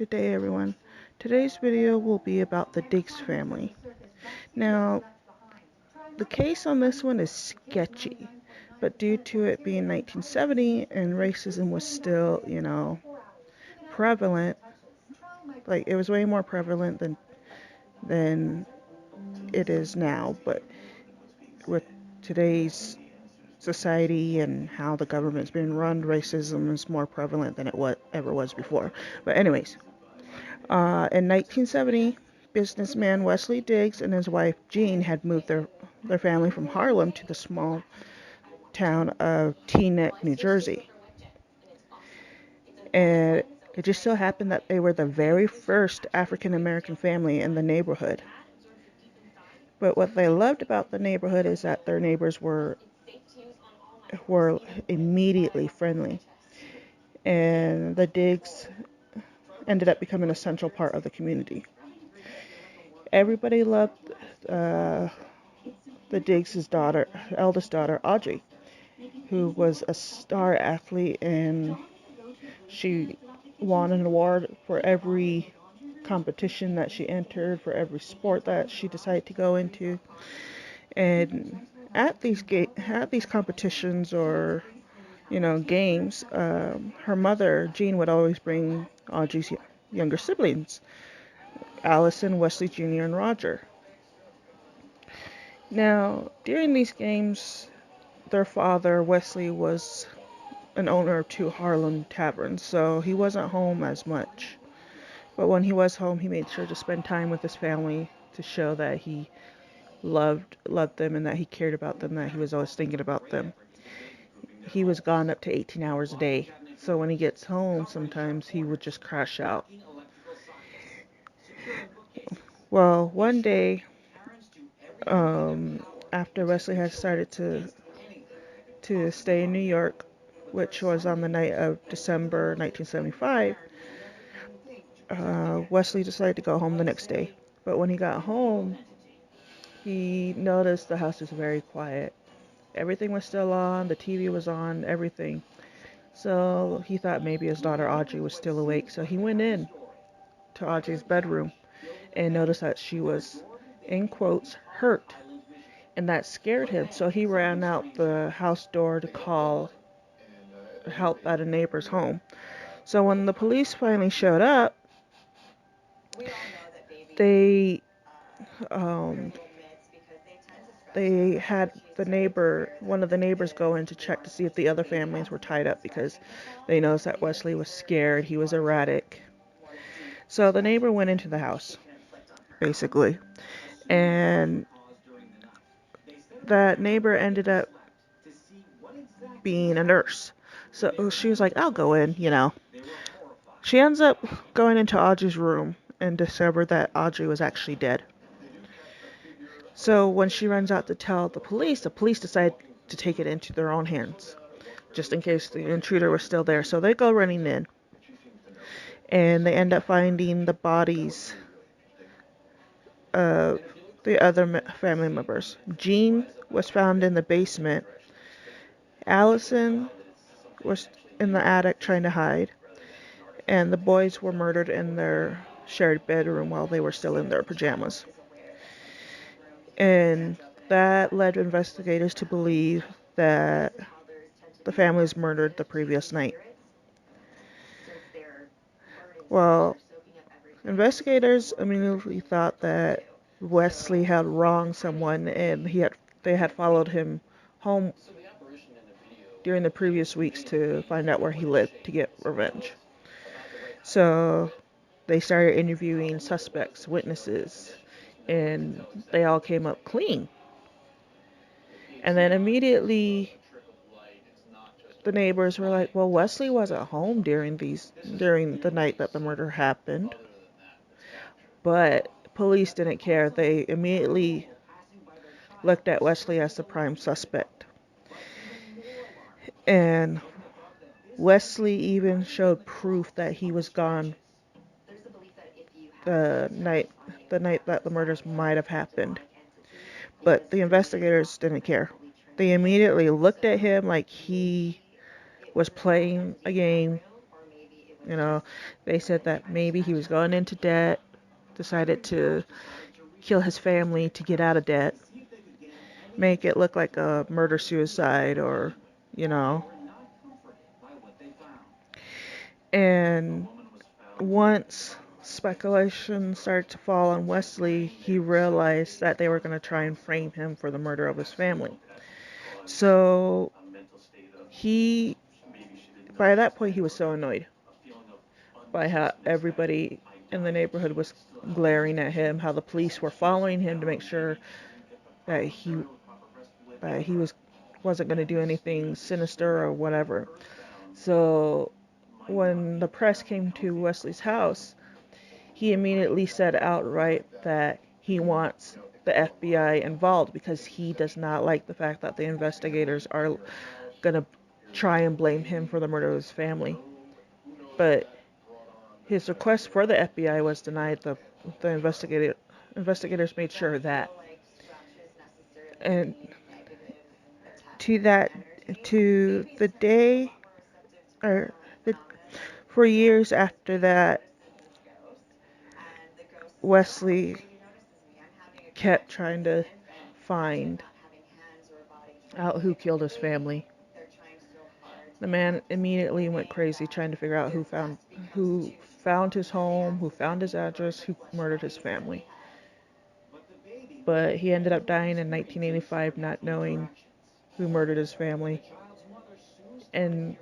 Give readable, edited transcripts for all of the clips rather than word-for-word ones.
Good day, everyone. Today's video will be about the Diggs family. Now, the case on this one is sketchy, but due to it being 1970 and racism was still, prevalent, like it was way more prevalent than it is now. But with today's society and how the government's being run, racism is more prevalent than ever was before. But anyways, in 1970, businessman Wesley Diggs and his wife Jean had moved their family from Harlem to the small town of Teaneck, New Jersey. And it just so happened that they were the very first African American family in the neighborhood. But what they loved about the neighborhood is that their neighbors were immediately friendly. And the Diggs ended up becoming a central part of the community. Everybody loved the Diggs' eldest daughter, Audrey, who was a star athlete, and she won an award for every competition that she entered, for every sport that she decided to go into. And at these competitions or games, her mother Jean would always bring Audrey's younger siblings, Allison, Wesley Jr., and Roger. Now, during these games, their father, Wesley, was an owner of 2 Harlem taverns, so he wasn't home as much. But when he was home, he made sure to spend time with his family to show that he loved them and that he cared about them, that he was always thinking about them. He was gone up to 18 hours a day, so when he gets home, sometimes he would just crash out. Well, one day, after Wesley had started to stay in New York, which was on the night of December 1975, Wesley decided to go home the next day. But when he got home, he noticed the house was very quiet. Everything was still on, the TV was on, everything. So he thought maybe his daughter Audrey was still awake. So he went in to Audrey's bedroom and noticed that she was, in quotes, hurt. And that scared him. So he ran out the house door to call help at a neighbor's home. So when the police finally showed up, they had one of the neighbors go in to check to see if the other families were tied up, because they noticed that Wesley was scared, he was erratic. So the neighbor went into the house, basically, and that neighbor ended up being a nurse. So she was like, I'll go in, She ends up going into Audrey's room and discovered that Audrey was actually dead. So when she runs out to tell the police decide to take it into their own hands, just in case the intruder was still there. So they go running in, and they end up finding the bodies of the other family members. Jean was found in the basement. Allison was in the attic trying to hide. And the boys were murdered in their shared bedroom while they were still in their pajamas. And that led investigators to believe that the family was murdered the previous night. Well, investigators immediately thought that Wesley had wronged someone, and they had followed him home during the previous weeks to find out where he lived to get revenge. So they started interviewing suspects, witnesses, and they all came up clean. And then immediately the neighbors were like, well, Wesley wasn't home during the night that the murder happened. But police didn't care. They immediately looked at Wesley as the prime suspect. And Wesley even showed proof that he was gone the night that the murders might have happened. But the investigators didn't care. They immediately looked at him like he was playing a game, You know, they said that maybe he was going into debt, decided to kill his family to get out of debt, make it look like a murder suicide or, you know. And once speculation started to fall on Wesley, he realized that they were going to try and frame him for the murder of his family. So he, by that point, he was so annoyed by how everybody in the neighborhood was glaring at him, how the police were following him to make sure that he wasn't going to do anything sinister or whatever. So when the press came to Wesley's house, he immediately said outright that he wants the FBI involved because he does not like the fact that the investigators are going to try and blame him for the murder of his family. But his request for the FBI was denied. The investigators made sure of that. And to that, to the day, or the, for years after that, Wesley kept trying to find out who killed his family. The man immediately went crazy trying to figure out who found his home, who found his address, who murdered his family. But he ended up dying in 1985 not knowing who murdered his family. And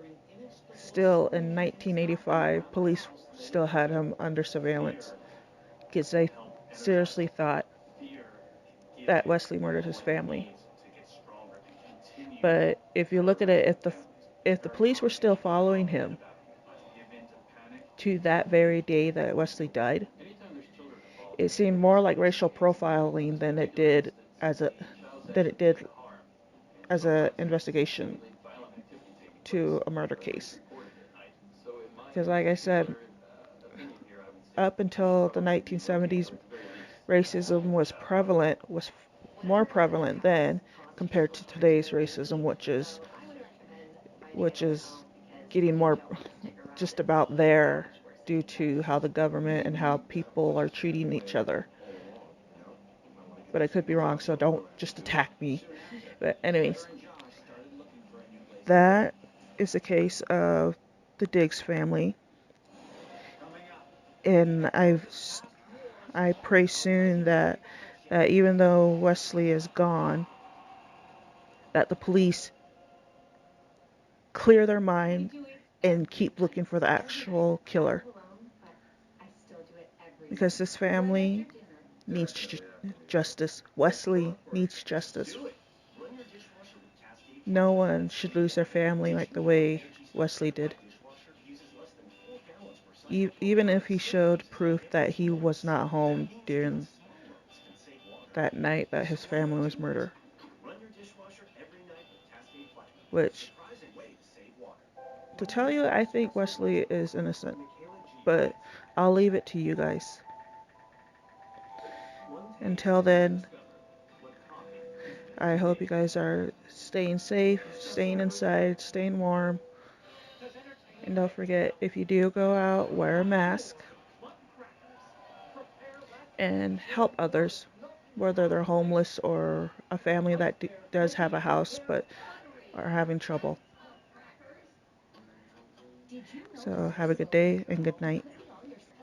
still in 1985, police still had him under surveillance because they seriously thought that Wesley murdered his family. But if you look at it, if the police were still following him to that very day that Wesley died, it seemed more like racial profiling than it did as a investigation to a murder case. Because like I said, up until the 1970s, racism was more prevalent then compared to today's racism, which is getting more just about there due to how the government and how people are treating each other. But I could be wrong, so don't just attack me. But anyways, that is the case of the Diggs family. And I pray soon that even though Wesley is gone, that the police clear their mind and keep looking for the actual killer. Because this family needs justice. Wesley needs justice. No one should lose their family like the way Wesley did. Even if he showed proof that he was not home during that night that his family was murdered. Which, to tell you, I think Wesley is innocent. But I'll leave it to you guys. Until then, I hope you guys are staying safe, staying inside, staying warm. And don't forget, if you do go out, wear a mask. And help others, whether they're homeless or a family that does have a house but are having trouble. So have a good day and good night.